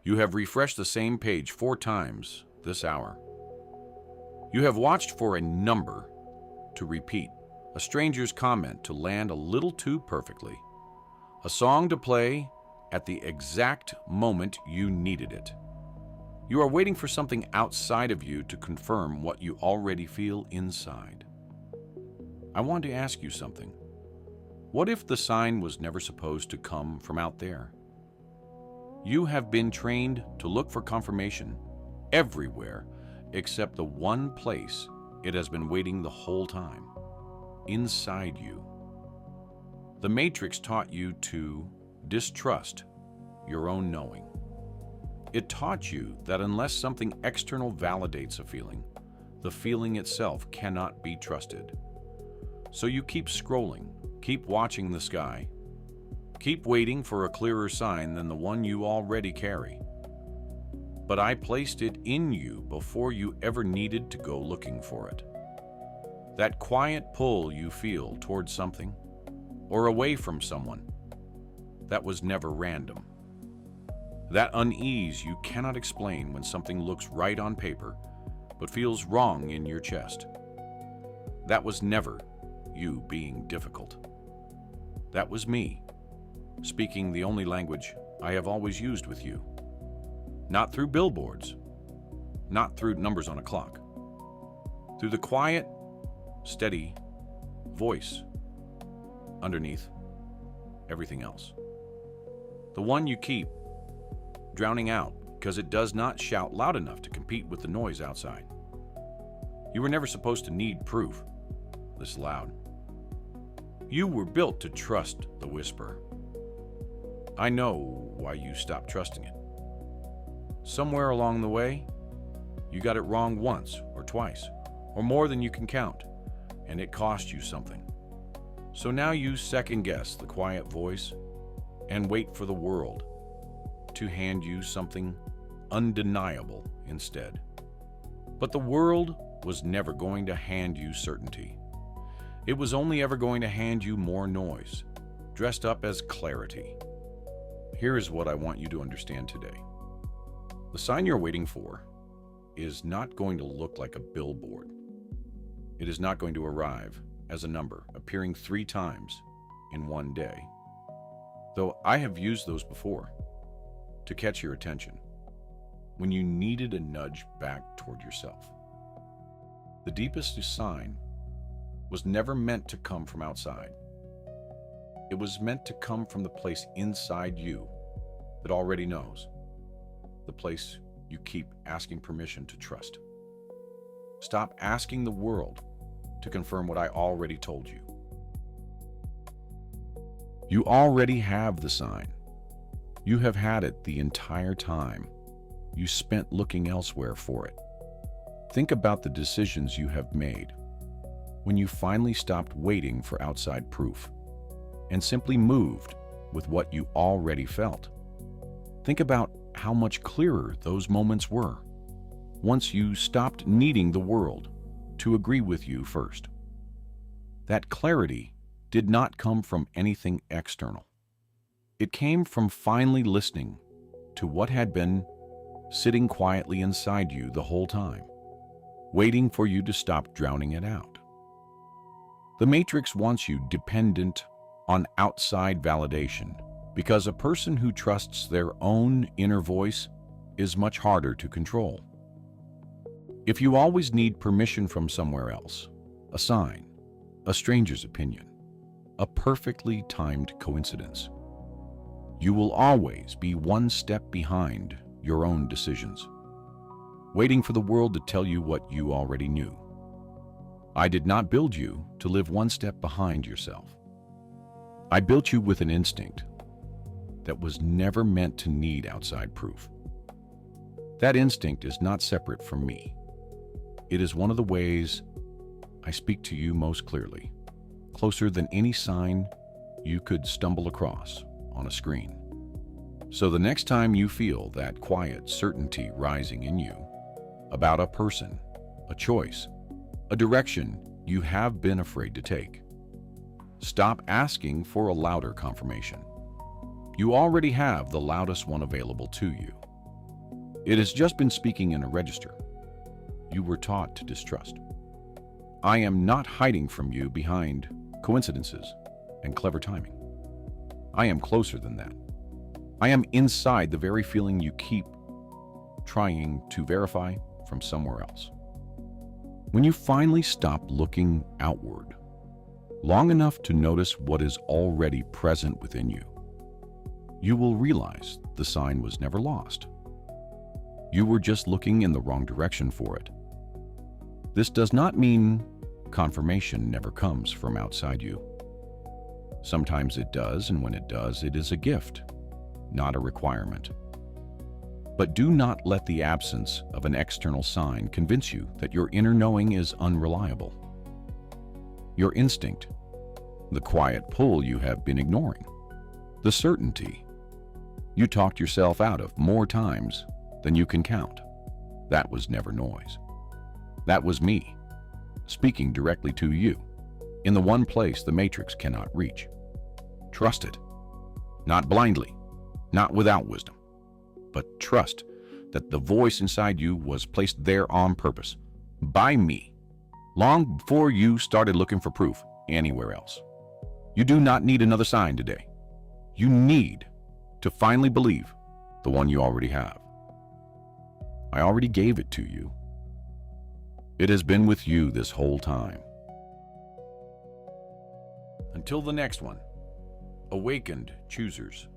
You have refreshed the same page 4 times this hour. You have watched for a number to repeat, a stranger's comment to land a little too perfectly, a song to play at the exact moment you needed it. You are waiting for something outside of you to confirm what you already feel inside. I want to ask you something. What if the sign was never supposed to come from out there? You have been trained to look for confirmation everywhere except the one place it has been waiting the whole time, inside you. The Matrix taught you to distrust your own knowing. It taught you that unless something external validates a feeling, the feeling itself cannot be trusted. So you keep scrolling, keep watching the sky, keep waiting for a clearer sign than the one you already carry. But I placed it in you before you ever needed to go looking for it. That quiet pull you feel towards something or away from someone, that was never random. That unease you cannot explain when something looks right on paper but feels wrong in your chest, that was never you being difficult. That was me, speaking the only language I have always used with you. Not through billboards, not through numbers on a clock. Through the quiet, steady voice underneath everything else. The one you keep drowning out because it does not shout loud enough to compete with the noise outside. You were never supposed to need proof this loud. You were built to trust the whisper. I know why you stopped trusting it. Somewhere along the way, you got it wrong once or twice, or more than you can count, and it cost you something. So now you second-guess the quiet voice and wait for the world to hand you something undeniable instead. But the world was never going to hand you certainty. It was only ever going to hand you more noise, dressed up as clarity. Here is what I want you to understand today. The sign you're waiting for is not going to look like a billboard. It is not going to arrive as a number appearing 3 times in one day. Though I have used those before to catch your attention when you needed a nudge back toward yourself. The deepest sign was never meant to come from outside. It was meant to come from the place inside you that already knows, the place you keep asking permission to trust. Stop asking the world to confirm what I already told you. You already have the sign. You have had it the entire time you spent looking elsewhere for it. Think about the decisions you have made when you finally stopped waiting for outside proof and simply moved with what you already felt. Think about how much clearer those moments were once you stopped needing the world to agree with you first. That clarity did not come from anything external. It came from finally listening to what had been sitting quietly inside you the whole time, waiting for you to stop drowning it out. The Matrix wants you dependent on outside validation because a person who trusts their own inner voice is much harder to control. If you always need permission from somewhere else, a sign, a stranger's opinion, a perfectly timed coincidence, you will always be one step behind your own decisions, waiting for the world to tell you what you already knew. I did not build you to live one step behind yourself. I built you with an instinct that was never meant to need outside proof. That instinct is not separate from me. It is one of the ways I speak to you most clearly, closer than any sign you could stumble across on a screen. So the next time you feel that quiet certainty rising in you about a person, a choice, a direction you have been afraid to take, stop asking for a louder confirmation. You already have the loudest one available to you. It has just been speaking in a register you were taught to distrust. I am not hiding from you behind coincidences and clever timing. I am closer than that. I am inside the very feeling you keep trying to verify from somewhere else. When you finally stop looking outward long enough to notice what is already present within you, you will realize the sign was never lost. You were just looking in the wrong direction for it. This does not mean confirmation never comes from outside you. Sometimes it does, and when it does, it is a gift, not a requirement. But do not let the absence of an external sign convince you that your inner knowing is unreliable. Your instinct, the quiet pull you have been ignoring, the certainty you talked yourself out of more times than you can count, that was never noise. That was me, speaking directly to you, in the one place the matrix cannot reach. Trust it, not blindly, not without wisdom, but trust that the voice inside you was placed there on purpose, by me, long before you started looking for proof anywhere else. You do not need another sign today. You need to finally believe the one you already have. I already gave it to you. It has been with you this whole time. Until the next one, awakened choosers.